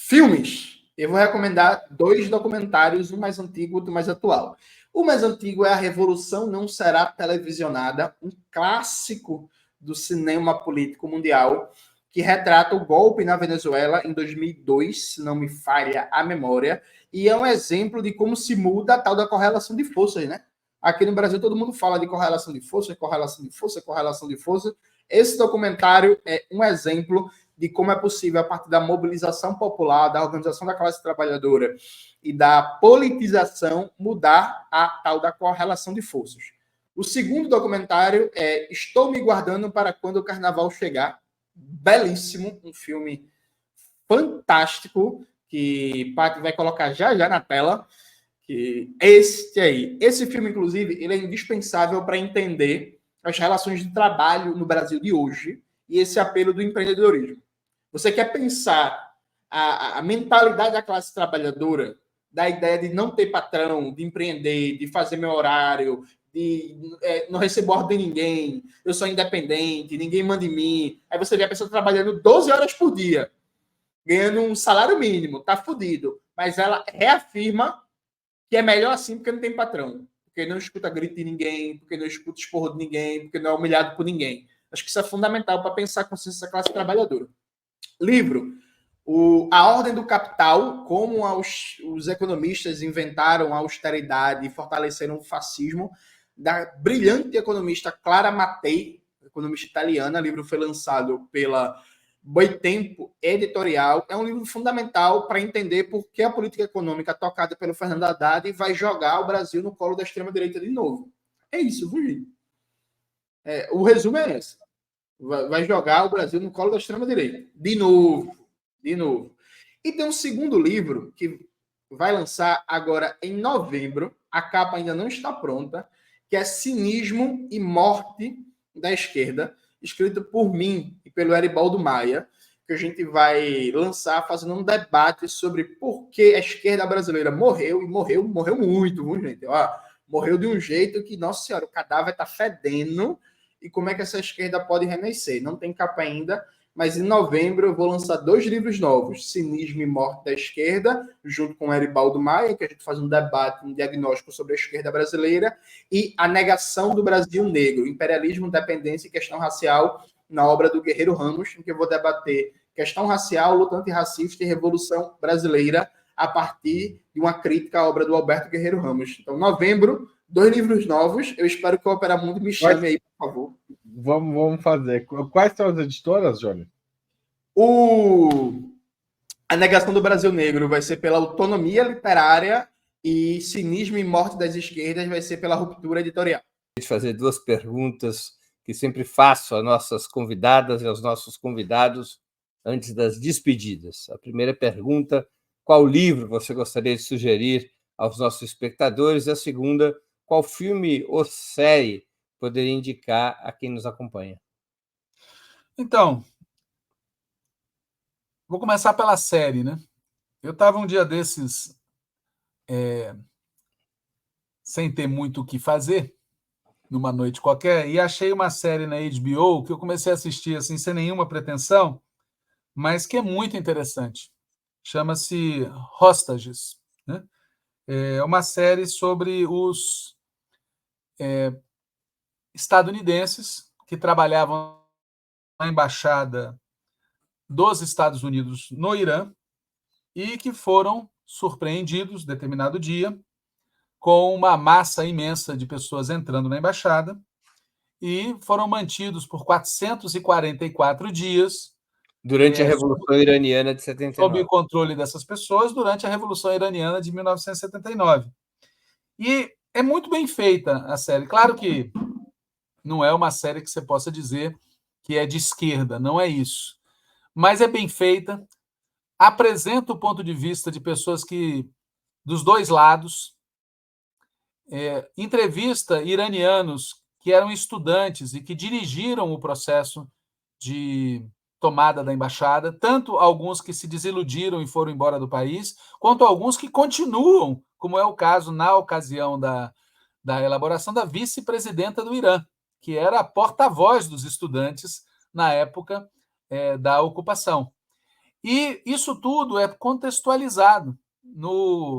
Filmes. Eu vou recomendar 2 documentários, um mais antigo e outro mais atual. O mais antigo é A Revolução Não Será Televisionada, um clássico do cinema político mundial, que retrata o golpe na Venezuela em 2002, se não me falha a memória, e é um exemplo de como se muda a tal da correlação de forças, né? Aqui no Brasil todo mundo fala de correlação de forças, correlação de força, correlação de força. Esse documentário é um exemplo de como é possível, a partir da mobilização popular, da organização da classe trabalhadora e da politização, mudar a tal da correlação de forças. O segundo documentário é Estou Me Guardando para Quando o Carnaval Chegar. Belíssimo, um filme fantástico, que Paty vai colocar já na tela. Que esse filme, inclusive, ele é indispensável para entender as relações de trabalho no Brasil de hoje e esse apelo do empreendedorismo. Você quer pensar a mentalidade da classe trabalhadora, da ideia de não ter patrão, de empreender, de fazer meu horário, de não recebo ordem de ninguém, eu sou independente, ninguém manda em mim. Aí você vê a pessoa trabalhando 12 horas por dia, ganhando um salário mínimo, tá fudido. Mas ela reafirma que é melhor assim porque não tem patrão, porque não escuta grito de ninguém, porque não escuta esporro de ninguém, porque não é humilhado por ninguém. Acho que isso é fundamental para pensar a consciência da classe trabalhadora. Livro. A Ordem do Capital, como os economistas inventaram a austeridade e fortaleceram o fascismo, da brilhante economista Clara Mattei, economista italiana. O livro foi lançado pela Boitempo Editorial. É um livro fundamental para entender por que a política econômica tocada pelo Fernando Haddad vai jogar o Brasil no colo da extrema-direita de novo. É isso, viu? O resumo é esse. Vai jogar o Brasil no colo da extrema-direita. De novo. E tem um segundo livro que vai lançar agora em novembro. A capa ainda não está pronta, que é Cinismo e Morte da Esquerda, escrito por mim e pelo Eribaldo Maia, que a gente vai lançar fazendo um debate sobre por que a esquerda brasileira morreu, e morreu muito, viu, gente? Morreu de um jeito que, nossa senhora, o cadáver está fedendo, e como é que essa esquerda pode renascer? Não tem capa ainda, mas em novembro eu vou lançar 2 livros novos, Cinismo e Morte da Esquerda, junto com o Eribaldo Maia, que a gente faz um debate, um diagnóstico sobre a esquerda brasileira, e A Negação do Brasil Negro, Imperialismo, Dependência e Questão Racial, na obra do Guerreiro Ramos, em que eu vou debater questão racial, luta antirracista e Revolução Brasileira, a partir de uma crítica à obra do Alberto Guerreiro Ramos. Então, novembro, 2 livros novos. Eu espero que o Opera Mundi me chame aí, por favor. Vamos fazer. Quais são as editoras, Johnny? A Negação do Brasil Negro vai ser pela Autonomia Literária e Cinismo e Morte das Esquerdas vai ser pela Ruptura Editorial. Vou fazer 2 perguntas que sempre faço às nossas convidadas e aos nossos convidados antes das despedidas. A primeira pergunta: qual livro você gostaria de sugerir aos nossos espectadores? E a segunda: qual filme ou série poderia indicar a quem nos acompanha? Então, vou começar pela série, né? Eu estava um dia desses sem ter muito o que fazer, numa noite qualquer, e achei uma série na HBO que eu comecei a assistir assim, sem nenhuma pretensão, mas que é muito interessante. Chama-se Hostages, né? É uma série sobre os estadunidenses que trabalhavam na embaixada dos Estados Unidos no Irã e que foram surpreendidos, determinado dia, com uma massa imensa de pessoas entrando na embaixada e foram mantidos por 444 dias durante a Revolução Iraniana de 79. Sob o controle dessas pessoas durante a Revolução Iraniana de 1979. E é muito bem feita a série. Claro que não é uma série que você possa dizer que é de esquerda, não é isso. Mas é bem feita, apresenta o ponto de vista de pessoas que, dos dois lados, entrevista iranianos que eram estudantes e que dirigiram o processo de tomada da embaixada, tanto alguns que se desiludiram e foram embora do país, quanto alguns que continuam, como é o caso na ocasião da elaboração da vice-presidenta do Irã, que era a porta-voz dos estudantes na época da ocupação. E isso tudo é contextualizado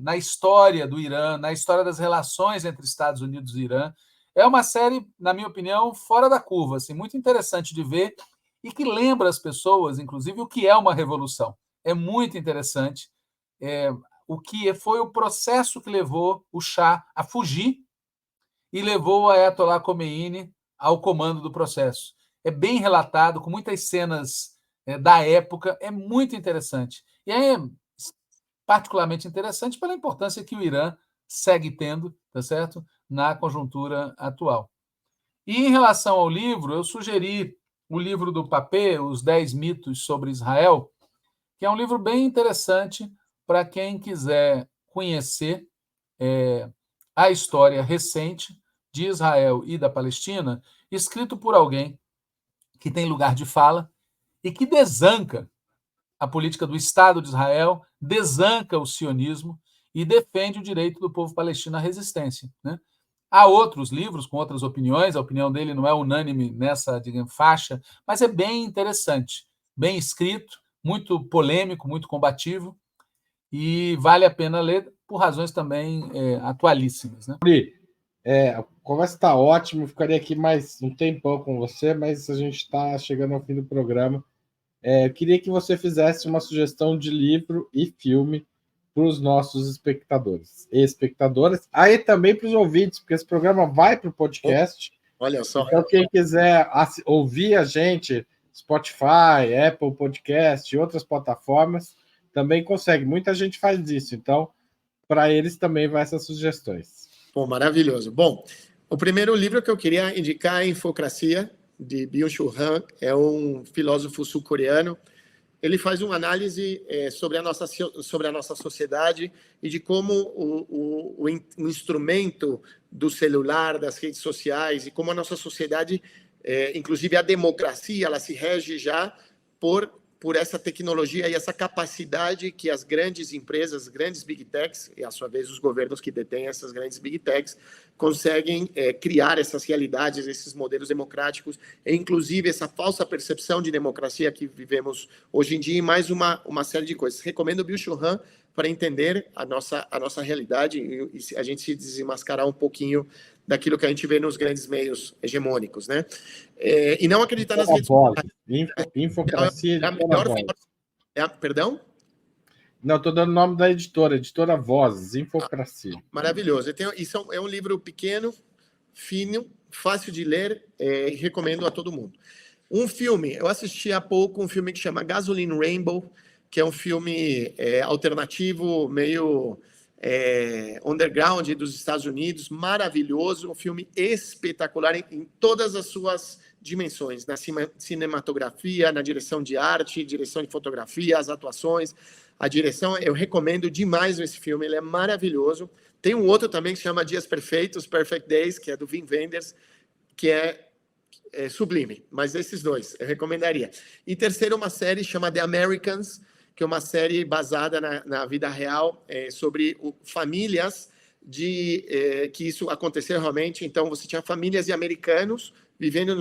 na história do Irã, na história das relações entre Estados Unidos e Irã. É uma série, na minha opinião, fora da curva, assim, muito interessante de ver e que lembra as pessoas, inclusive, o que é uma revolução. É muito interessante o que foi o processo que levou o Shah a fugir e levou o Ayatollah Khomeini ao comando do processo. É bem relatado, com muitas cenas da época, é muito interessante. E é particularmente interessante pela importância que o Irã segue tendo, tá certo? Na conjuntura atual. E em relação ao livro, eu sugeri o livro do Papé, Os 10 Mitos sobre Israel, que é um livro bem interessante para quem quiser conhecer a história recente de Israel e da Palestina, escrito por alguém que tem lugar de fala e que desanca a política do Estado de Israel, desanca o sionismo e defende o direito do povo palestino à resistência, né? Há outros livros com outras opiniões, a opinião dele não é unânime nessa, digamos, faixa, mas é bem interessante, bem escrito, muito polêmico, muito combativo, e vale a pena ler por razões também atualíssimas, né? A conversa está ótima, ficaria aqui mais um tempão com você, mas a gente está chegando ao fim do programa. Eu queria que você fizesse uma sugestão de livro e filme para os nossos espectadores e espectadoras, aí também para os ouvintes, porque esse programa vai para o podcast. Olha só. Então, quem quiser ouvir a gente, Spotify, Apple Podcast e outras plataformas, também consegue. Muita gente faz isso, então, para eles também vai essas sugestões. Pô, maravilhoso. Bom, o primeiro livro que eu queria indicar é Infocracia, de Byung-Chul Han, é um filósofo sul-coreano. Ele faz uma análise sobre a nossa sociedade e de como o instrumento do celular, das redes sociais, e como a nossa sociedade, inclusive a democracia, ela se rege já por essa tecnologia e essa capacidade que as grandes empresas, grandes big techs, e a sua vez os governos que detêm essas grandes big techs, conseguem criar essas realidades, esses modelos democráticos, e inclusive essa falsa percepção de democracia que vivemos hoje em dia, e mais uma série de coisas. Recomendo o Byung-Chul Han para entender a nossa realidade e a gente se desmascarar um pouquinho daquilo que a gente vê nos grandes meios hegemônicos, né? E não acreditar nas redes sociais. Infocracia. Perdão? Não, estou dando o nome da editora Vozes, Infocracia. Maravilhoso. Isso é um livro pequeno, fino, fácil de ler, e recomendo a todo mundo. Um filme, eu assisti há pouco um filme que chama Gasoline Rainbow, que é um filme alternativo, meio underground dos Estados Unidos, maravilhoso, um filme espetacular em todas as suas dimensões, na cinematografia, na direção de arte, direção de fotografia, as atuações, a direção. Eu recomendo demais esse filme, ele é maravilhoso. Tem um outro também que se chama Dias Perfeitos, Perfect Days, que é do Wim Wenders, que é sublime, mas esses dois eu recomendaria. E terceiro, uma série chamada The Americans, que é uma série baseada na vida real, sobre famílias que isso aconteceu realmente. Então, você tinha famílias de americanos vivendo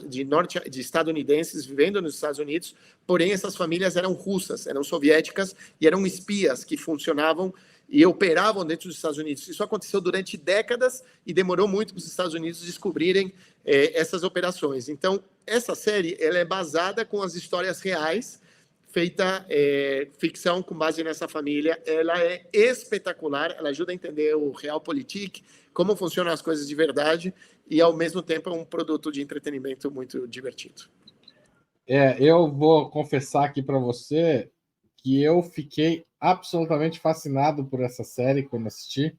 de estadunidenses vivendo nos Estados Unidos, porém essas famílias eram russas, eram soviéticas e eram espias que funcionavam e operavam dentro dos Estados Unidos. Isso aconteceu durante décadas e demorou muito para os Estados Unidos descobrirem essas operações. Então, essa série ela é baseada com as histórias reais, feita ficção com base nessa família. Ela é espetacular, ela ajuda a entender o realpolitik, como funcionam as coisas de verdade, e ao mesmo tempo é um produto de entretenimento muito divertido. Eu vou confessar aqui para você que eu fiquei absolutamente fascinado por essa série quando assisti,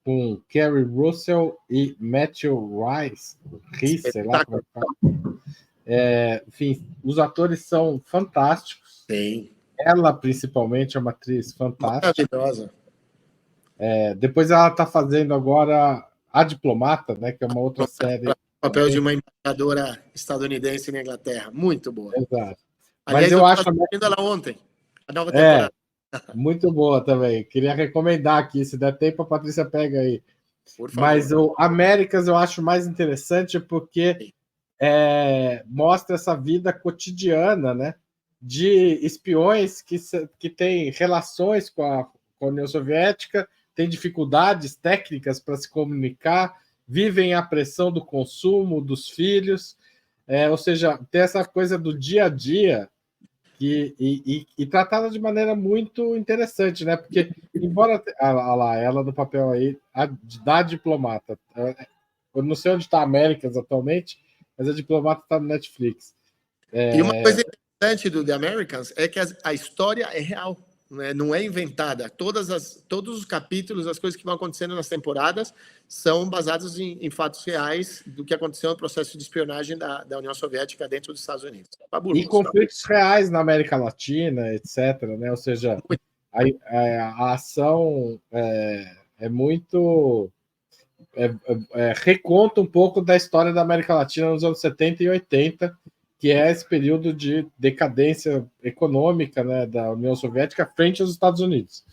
com Kerry Russell e Matthew Rhys, sei lá como enfim, os atores são fantásticos. Sim. Ela, principalmente, é uma atriz fantástica. Maravilhosa. Depois ela está fazendo agora A Diplomata, né, que é uma outra série. O papel de uma embaixadora estadunidense na Inglaterra. Muito boa. Exato. Aliás, Mas eu acho vendo ela ontem. A nova temporada. Muito boa também. Queria recomendar aqui, se der tempo, a Patrícia pega aí. Por favor. Mas o Américas eu acho mais interessante porque mostra essa vida cotidiana, né, de espiões que têm relações com a União Soviética, têm dificuldades técnicas para se comunicar, vivem a pressão do consumo dos filhos, ou seja, tem essa coisa do dia a dia e tratada de maneira muito interessante, né? Porque, embora lá, ela no papel aí, da diplomata, eu não sei onde está a Américas atualmente, mas a diplomata está no Netflix. E uma coisa interessante do The Americans é que a história é real, né? Não é inventada. Todos os capítulos, as coisas que vão acontecendo nas temporadas, são basados em fatos reais do que aconteceu no processo de espionagem da União Soviética dentro dos Estados Unidos. Fabuloso. E conflitos reais na América Latina, etc., né? Ou seja, a ação é muito... reconta um pouco da história da América Latina nos anos 70 e 80, que é esse período de decadência econômica, né, da União Soviética frente aos Estados Unidos.